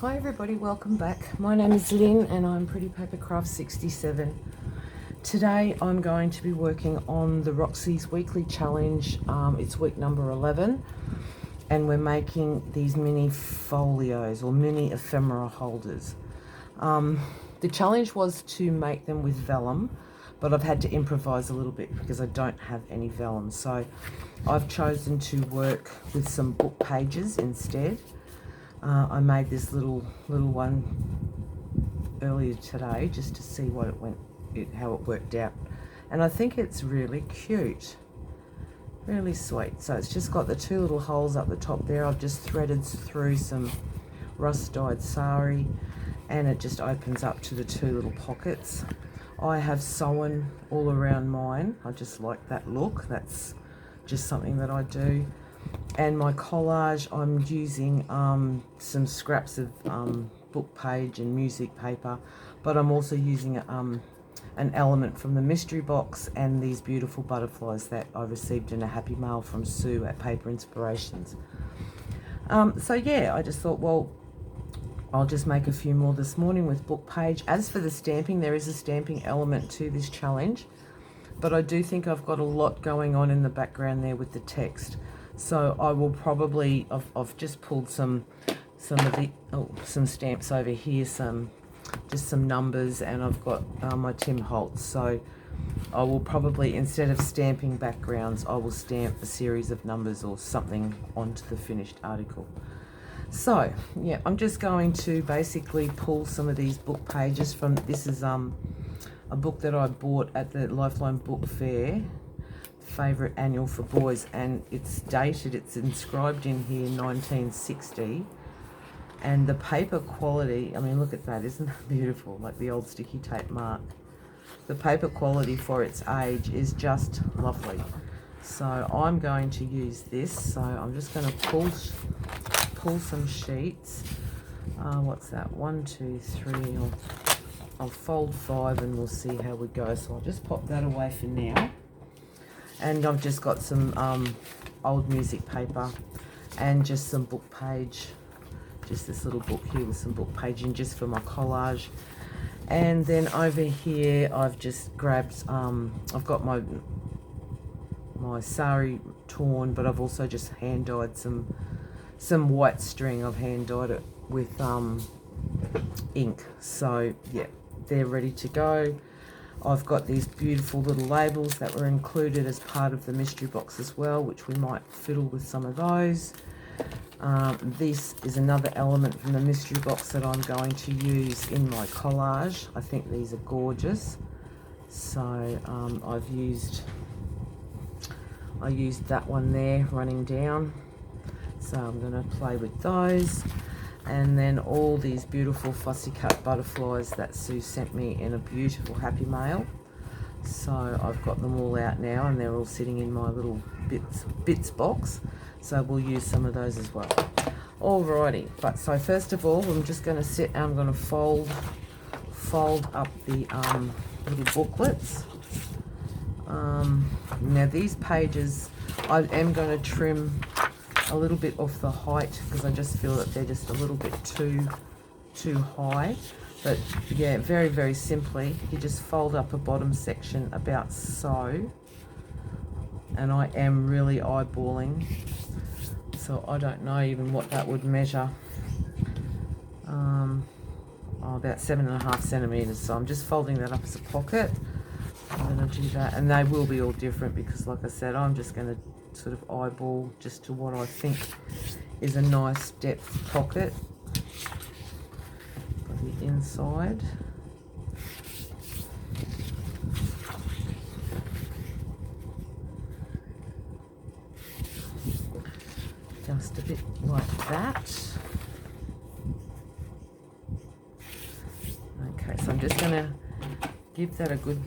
Hi everybody, welcome back. My name is Lynn and I'm Pretty Papercrafts 67. Today I'm going to be working on the Roxy's Weekly Challenge. It's week number 11 and we're making these mini folios or mini ephemera holders. The challenge was to make them with vellum, but I've had to improvise a little bit because I don't have any vellum. So I've chosen to work with some book pages instead. I made this little one earlier today just to see what how it worked out, and I think it's really cute, really sweet. So it's just got the two little holes up the top there. I've just threaded through some rust dyed sari, and it just opens up to the two little pockets. I have sewn all around mine. I just like that look. That's just something that I do. And my collage, I'm using some scraps of book page and music paper, but I'm also using an element from the mystery box and these beautiful butterflies that I received in a happy mail from Sue at Paper Inspirations. So yeah, I just thought, well, I'll just make a few more this morning with book page. As for the stamping, there is a stamping element to this challenge, but I do think I've got a lot going on in the background there with the text. So I will probably, I've just pulled some stamps over here, just some numbers, and I've got my Tim Holtz. So I will probably, instead of stamping backgrounds, I will stamp a series of numbers or something onto the finished article. So yeah, I'm just going to basically pull some of these book pages from, this is a book that I bought at the Lifeline Book Fair, favourite annual for boys, and it's dated, it's inscribed in here 1960, and the paper quality, I mean, look at that, isn't that beautiful, like the old sticky tape mark. The paper quality for its age is just lovely. So I'm going to use this, so I'm just going to pull some sheets. What's that, 1, 2, 3, I'll fold 5 and we'll see how we go. So I'll just pop that away for now. And I've just got some old music paper and just some book page, just this little book here with some book paging just for my collage. And then over here I've just grabbed, I've got my sari torn, but I've also just hand dyed some white string. I've hand dyed it with ink. So yeah, they're ready to go. I've got these beautiful little labels that were included as part of the mystery box as well, which we might fiddle with some of those. This is another element from the mystery box that I'm going to use in my collage. I think these are gorgeous. So I used that one there running down. So I'm going to play with those. And then all these beautiful fussy cut butterflies that Sue sent me in a beautiful happy mail. So I've got them all out now and they're all sitting in my little bits box. So we'll use some of those as well. Alrighty, but so first of all, I'm just going to sit and I'm going to fold up the little booklets. Now these pages, I am going to trim a little bit off the height because I just feel that they're just a little bit too high. But yeah, very, very simply, you just fold up a bottom section about so. And I am really eyeballing, so I don't know even what that would measure. About 7.5 centimeters. So I'm just folding that up as a pocket. I'm going to do that, and they will be all different because, like I said, I'm just going to sort of eyeball just to what I think is a nice depth pocket for the inside. Just a bit like that. Okay, so I'm just going to give that a good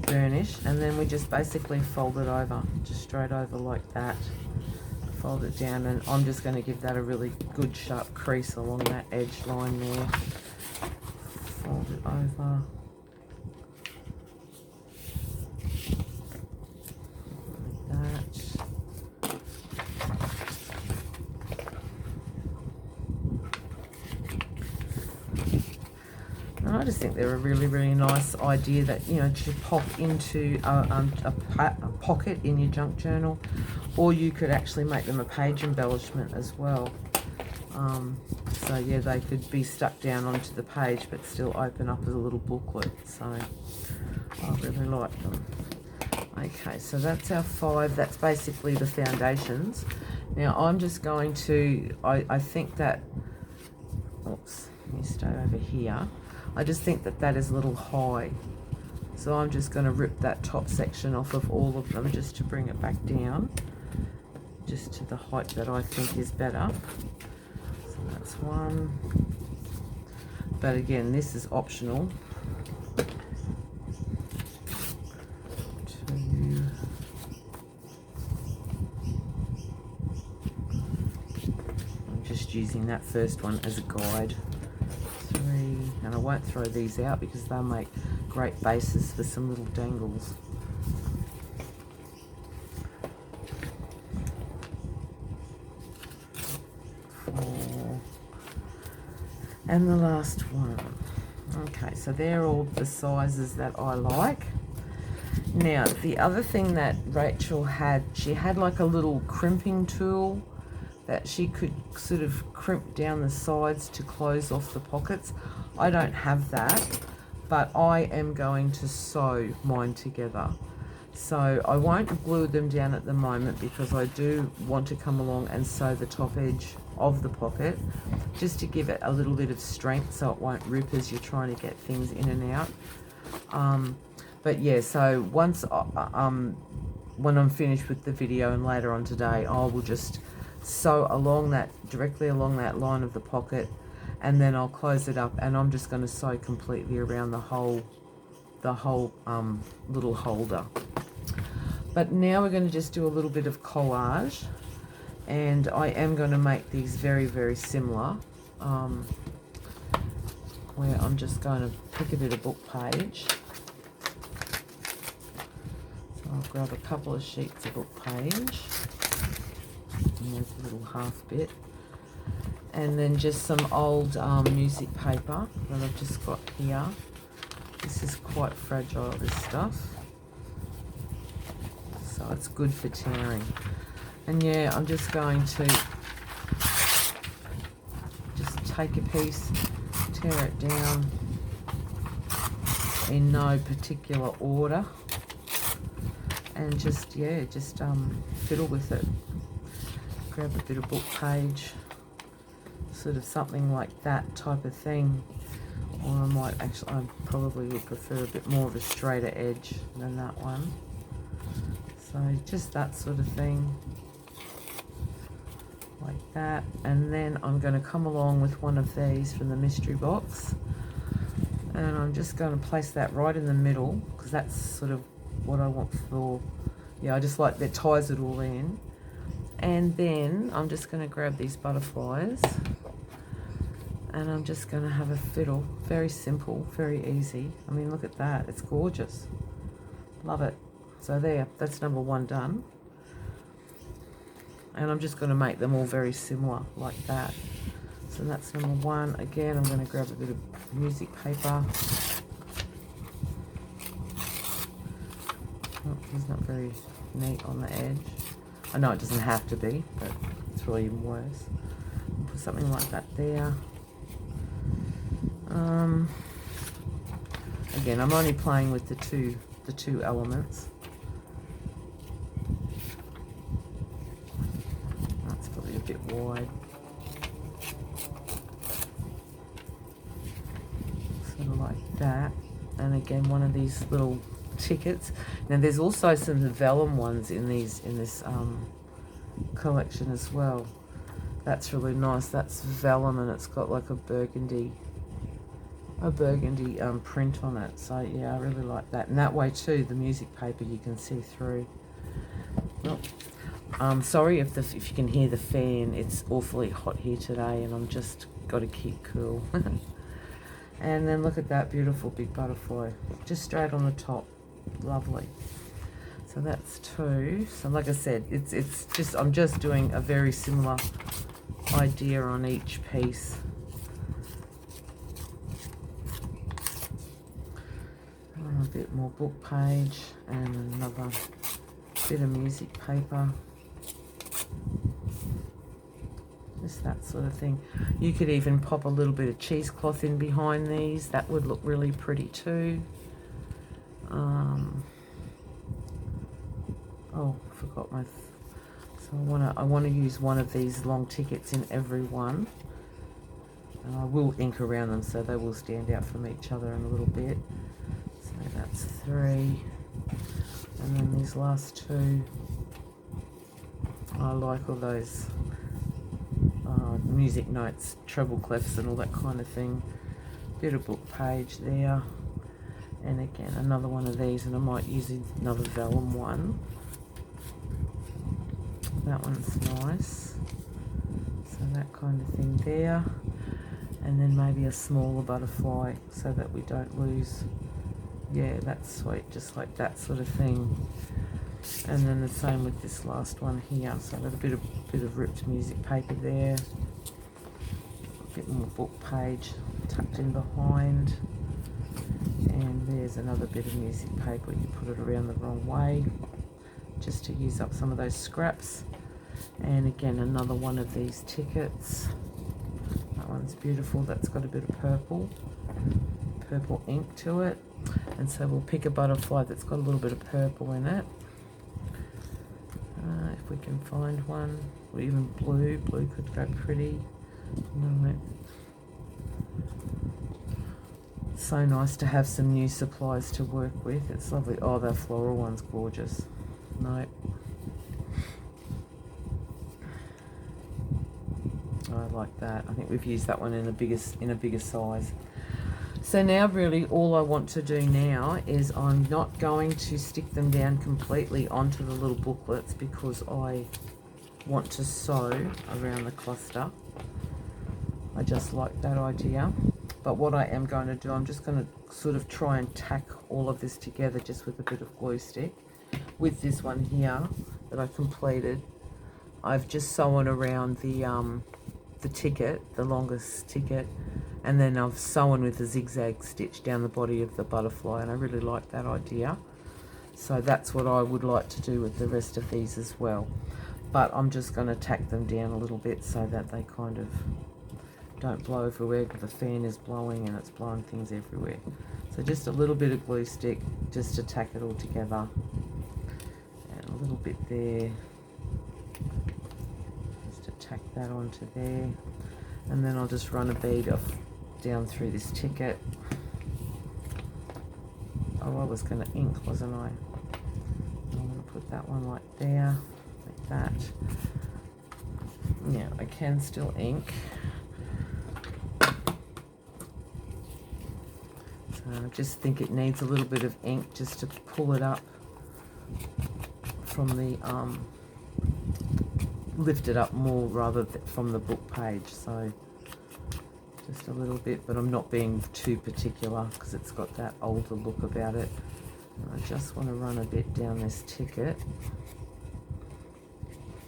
burnish, and then we just basically fold it over, just straight over like that. Fold it down, and I'm just going to give that a really good sharp crease along that edge line there. Fold it over. Like that. just think they're a really, really nice idea that, you know, to pop into a pocket in your junk journal, or you could actually make them a page embellishment as well. So yeah, they could be stuck down onto the page but still open up as a little booklet. So I really like them. Okay, so that's our 5. That's basically the foundations. Now I'm just going to, I think that, oops, let me stay over here. I just think that that is a little high. So I'm just going to rip that top section off of all of them just to bring it back down, just to the height that I think is better. So that's 1. But again, this is optional. 2. I'm just using that first one as a guide. 3, and I won't throw these out because they'll make great bases for some little dangles. 4, and the last one. Okay, so they're all the sizes that I like. Now, the other thing that Rachel had, she had like a little crimping tool that she could sort of crimp down the sides to close off the pockets. I don't have that, but I am going to sew mine together. So I won't glue them down at the moment because I do want to come along and sew the top edge of the pocket just to give it a little bit of strength so it won't rip as you're trying to get things in and out. But yeah, so once when I'm finished with the video and later on today, I will just sew along that, directly along that line of the pocket, and then I'll close it up, and I'm just going to sew completely around the whole little holder. But now we're going to just do a little bit of collage, and I am going to make these very, very similar, where I'm just going to pick a bit of book page. So I'll grab a couple of sheets of book page, and there's a little half bit, and then just some old music paper that I've just got here. This is quite fragile, this stuff, so it's good for tearing. And yeah, I'm just going to just take a piece, tear it down in no particular order, and just, yeah, just fiddle with it. Grab a bit of book page, sort of something like that type of thing. Or I might actually, I probably would prefer a bit more of a straighter edge than that one. So just that sort of thing, like that. And then I'm going to come along with one of these from the mystery box, and I'm just going to place that right in the middle because that's sort of what I want for, yeah, I just like that ties it all in. And then I'm just going to grab these butterflies, and I'm just going to have a fiddle. Very simple, very easy. I mean, look at that. It's gorgeous. Love it. So there, that's number 1 done. And I'm just going to make them all very similar, like that. So that's number 1. Again, I'm going to grab a bit of music paper. Oh, he's not very neat on the edge. I know it doesn't have to be, but it's really even worse. I'll put something like that there. Again, I'm only playing with the two elements. That's probably a bit wide. Sort of like that. And again, one of these little tickets. Now there's also some vellum ones in this collection as well. That's really nice. That's vellum, and it's got like a burgundy print on it. So yeah, I really like that. And that way too, the music paper you can see through. Oh, sorry if you can hear the fan. It's awfully hot here today, and I'm just got to keep cool. And then look at that beautiful big butterfly, just straight on the top. Lovely. So that's 2. So like I said, it's just, I'm just doing a very similar idea on each piece. A bit more book page and another bit of music paper. Just that sort of thing. You could even pop a little bit of cheesecloth in behind these. That would look really pretty too. Oh, forgot my... So I want to use one of these long tickets in every one. And I will ink around them so they will stand out from each other in a little bit. So that's 3. And then these last 2, I like all those music notes, treble clefs and all that kind of thing. Bit of book page there. And again, another one of these, and I might use another vellum one. That one's nice. So that kind of thing there. And then maybe a smaller butterfly so that we don't lose. Yeah, that's sweet, just like that sort of thing. And then the same with this last one here. So I've got a bit of ripped music paper there. A bit more book page tucked in behind. And there's another bit of music paper. You put it around the wrong way just to use up some of those scraps. And again, another one of these tickets. That one's beautiful. That's got a bit of purple ink to it. And so we'll pick a butterfly that's got a little bit of purple in it. If we can find one, or even blue. Blue could go pretty. No. So nice to have some new supplies to work with. It's lovely. Oh, that floral one's gorgeous. No. I like that. I think we've used that one in a bigger size. So now really all I want to do now is I'm not going to stick them down completely onto the little booklets because I want to sew around the cluster. I just like that idea. But what I am going to do, I'm just going to sort of try and tack all of this together just with a bit of glue stick. With this one here that I completed, I've just sewn around the ticket, the longest ticket, and then I've sewn with a zigzag stitch down the body of the butterfly, and I really like that idea. So that's what I would like to do with the rest of these as well. But I'm just going to tack them down a little bit so that they kind of don't blow everywhere, because the fan is blowing and it's blowing things everywhere. So just a little bit of glue stick just to tack it all together. And a little bit there. Just to tack that onto there. And then I'll just run a bead down through this ticket. Oh, I was going to ink, wasn't I? I'm going to put that one like there, like that. Yeah, I can still ink. I just think it needs a little bit of ink just to pull it up from the, lift it up more rather than from the book page. So just a little bit, but I'm not being too particular because it's got that older look about it. And I just want to run a bit down this ticket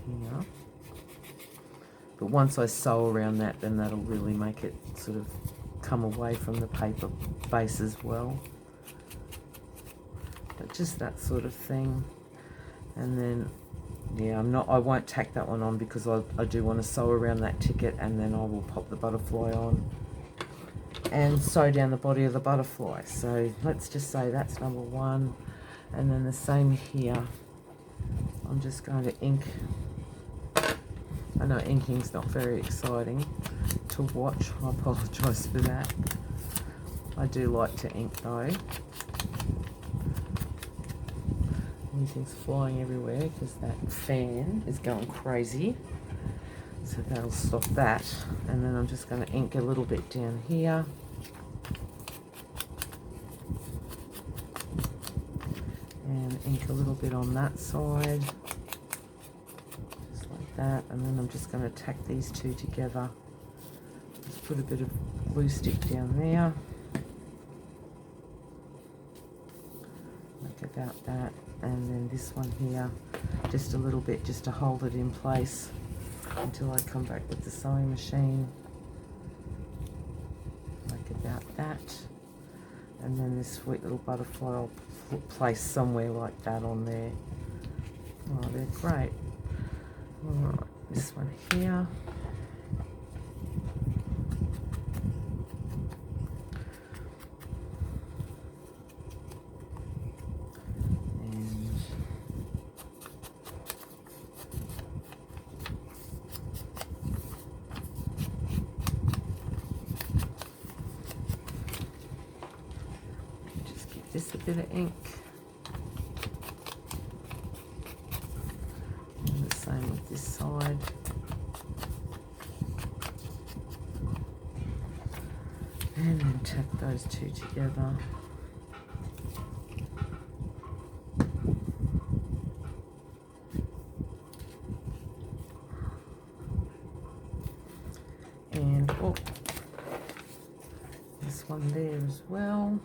here. But once I sew around that, then that'll really make it sort of come away from the paper base as well. But just that sort of thing. And then, yeah, I won't tack that one on because I do want to sew around that ticket, and then I will pop the butterfly on and sew down the body of the butterfly. So let's just say that's number 1. And then the same here. I'm just going to ink. I know inking's not very exciting to watch. I apologise for that. I do like to ink though. Everything's flying everywhere because that fan is going crazy. So that'll stop that. And then I'm just going to ink a little bit down here. And ink a little bit on that side. Just like that. And then I'm just going to tack these two together. Just put a bit of glue stick down there. Like about that. And then this one here, just a little bit just to hold it in place until I come back with the sewing machine. Like about that. And then this sweet little butterfly I'll place somewhere like that on there. Oh, they're great. Alright, this one here. Just a bit of ink. And the same with this side. And then tack those two together. And oh, this one there as well.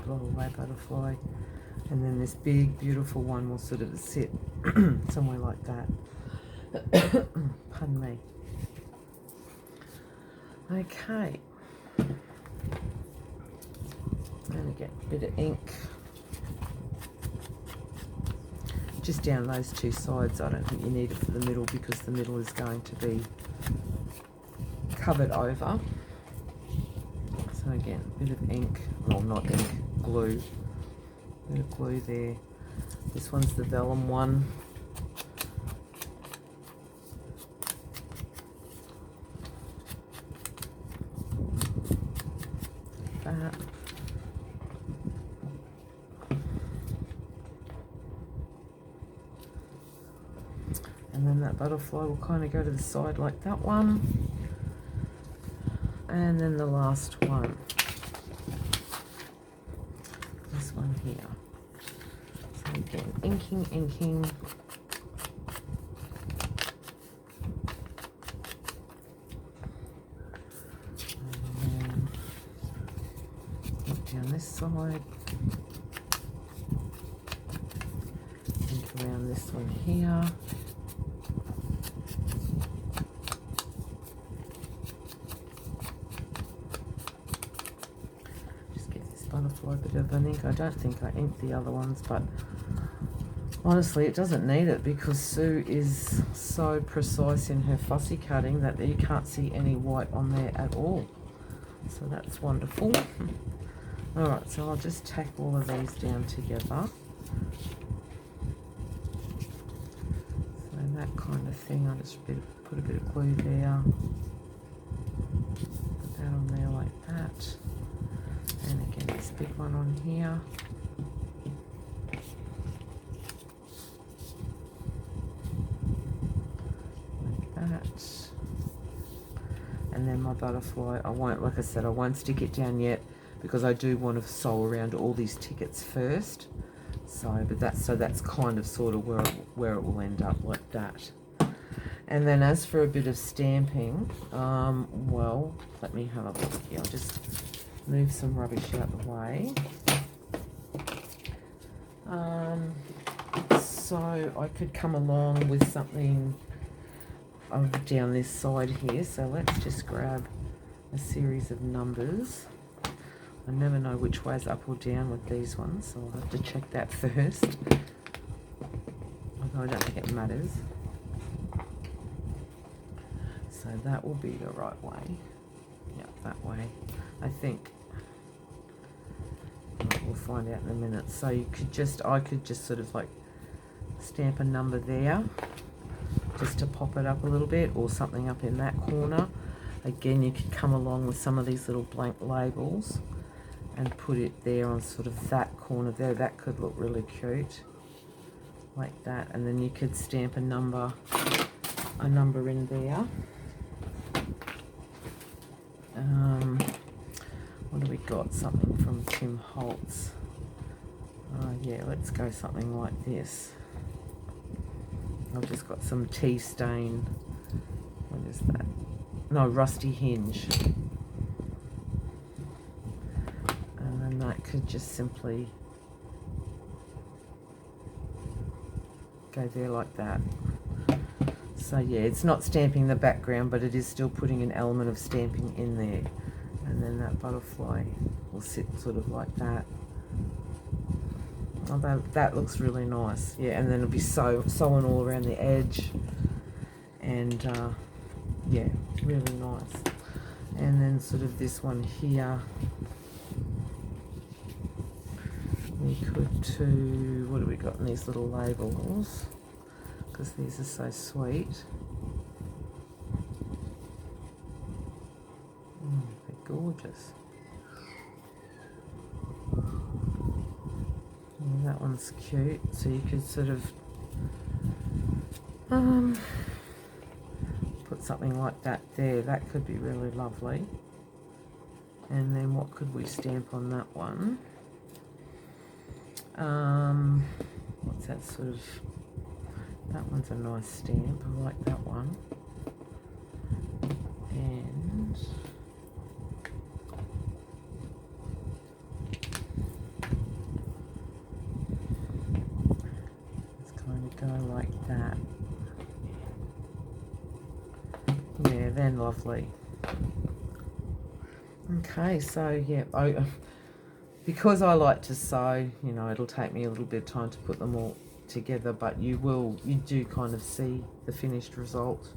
Blow away butterfly, and then this big beautiful one will sort of sit somewhere like that. Pardon me. Okay, and get a bit of ink just down those two sides. I don't think you need it for the middle because the middle is going to be covered over. So again, a bit of ink, well, not ink, glue. A bit of glue there. This one's the vellum one. Like that. And then that butterfly will kind of go to the side like that one. And then the last one, this one here. So again, inking. And then look down this side. Ink around this one here. Butterfly, a bit of an ink. I don't think I inked the other ones, but honestly it doesn't need it because Sue is so precise in her fussy cutting that you can't see any white on there at all, so that's wonderful. Alright, so I'll just tack all of these down together, so that kind of thing. I'll just put a bit of glue there, put that on there like that. And again, this big one on here. Like that. And then my butterfly, I won't, like I said, I won't stick it down yet because I do want to sew around all these tickets first. So, but that's kind of sort of where it will end up, like that. And then as for a bit of stamping, well, let me have a look here. I'll just move some rubbish out the way. So I could come along with something down this side here. So let's just grab a series of numbers. I never know which way is up or down with these ones, so I'll have to check that first. Although I don't think it matters. So that will be the right way. Yeah, that way. I think. We'll find out in a minute. So you could just, I could just sort of like stamp a number there just to pop it up a little bit, or something up in that corner. Again, you could come along with some of these little blank labels and put it there on sort of that corner there. That could look really cute like that. And then you could stamp a number in there. What do we got? Something from Tim Holtz. Yeah, let's go something like this. I've just got some tea stain. What is that? No, rusty hinge. And then that could just simply go there like that. So yeah, it's not stamping the background, but it is still putting an element of stamping in there. And then that butterfly will sit sort of like that. Although that looks really nice. Yeah, and then it'll be sewn all around the edge. And yeah, really nice. And then sort of this one here, we could do, what have we got in these little labels? Because these are so sweet. They're gorgeous. And that one's cute, so you could sort of put something like that there. That could be really lovely. And then what could we stamp on that one? What's that sort of, that one's a nice stamp. I like that one. And it's kind of go like that. Yeah, they're lovely. Okay, so yeah, because I like to sew, you know, it'll take me a little bit of time to put them all together, but you do kind of see the finished result.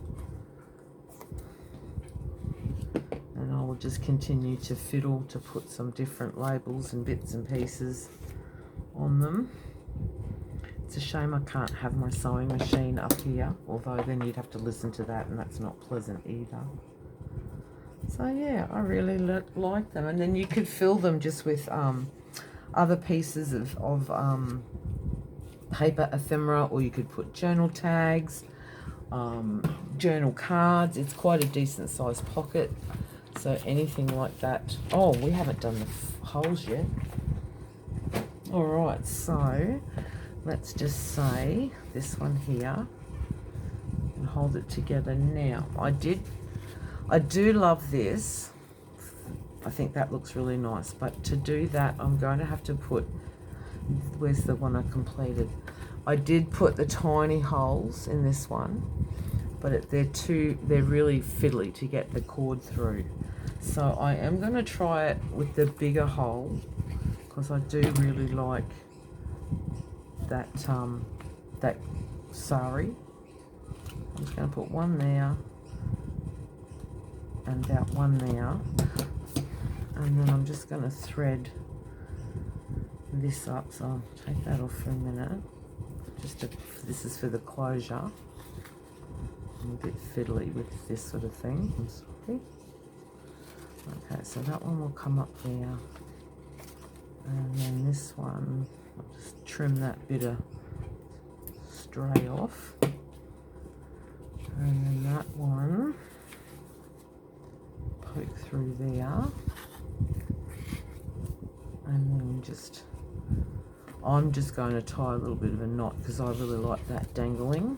And I will just continue to fiddle to put some different labels and bits and pieces on them. It's a shame I can't have my sewing machine up here, although then you'd have to listen to that, and that's not pleasant either. So yeah, I really like them. And then you could fill them just with other pieces of paper ephemera, or you could put journal tags, journal cards. It's quite a decent sized pocket, so anything like that. Oh, we haven't done the holes yet. All right, so let's just say this one here and hold it together. Now, I do love this. I think that looks really nice, but to do that, I'm going to have to put, where's the one I completed? I did put the tiny holes in this one, but they're really fiddly to get the cord through. So I am going to try it with the bigger hole, because I do really like that that sari. I'm just going to put one there and about one there, and then I'm just going to thread this up. So I'll take that off for a minute. This is for the closure. I'm a bit fiddly with this sort of thing. I'm sorry. Okay, so that one will come up there, and then this one, I'll just trim that bit of stray off, and then that one poke through there, and then I'm just going to tie a little bit of a knot because I really like that dangling.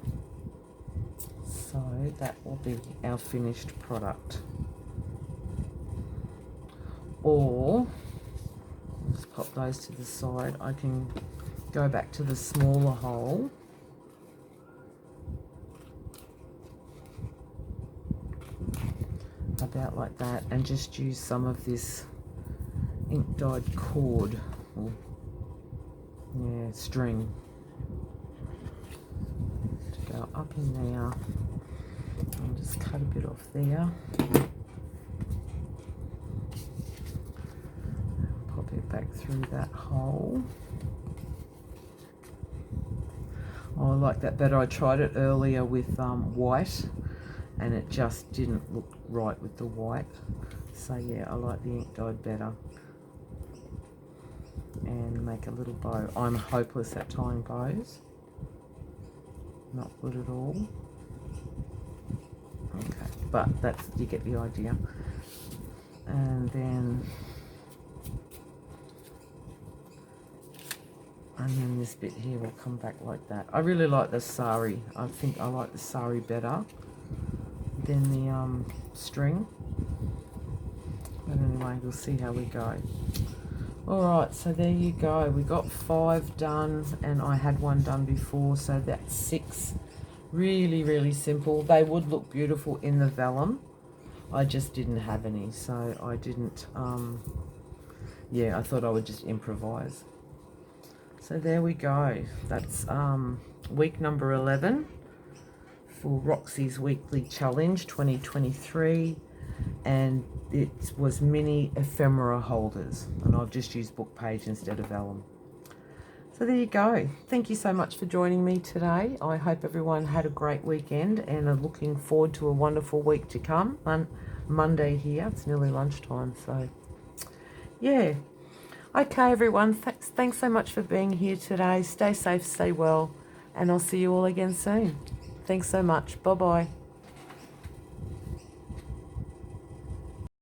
So that will be our finished product. Or let's pop those to the side. I can go back to the smaller hole, about like that, and just use some of this ink dyed cord, or string, to go up in there. I'll just cut a bit off there. Pop it back through that hole. Oh, I like that better. I tried it earlier with white, and it just didn't look right with the white. So yeah, I like the ink dyed better. And make a little bow. I'm hopeless at tying bows. Not good at all. Okay, but you get the idea. And then this bit here will come back like that. I really like the sari. I think I like the sari better than the string. But anyway, we'll see how we go. Alright, so there you go. We got 5 done, and I had one done before, so that's 6 Really, really simple. They would look beautiful in the vellum. I just didn't have any, so I didn't, yeah, I thought I would just improvise. So there we go. That's week number 11 for Roxy's Weekly Challenge 2023. And it was mini ephemera holders. And I've just used book page instead of vellum. So there you go. Thank you so much for joining me today. I hope everyone had a great weekend and are looking forward to a wonderful week to come. On Monday here, it's nearly lunchtime, so yeah. Okay, everyone, thanks so much for being here today. Stay safe, stay well, and I'll see you all again soon. Thanks so much. Bye-bye.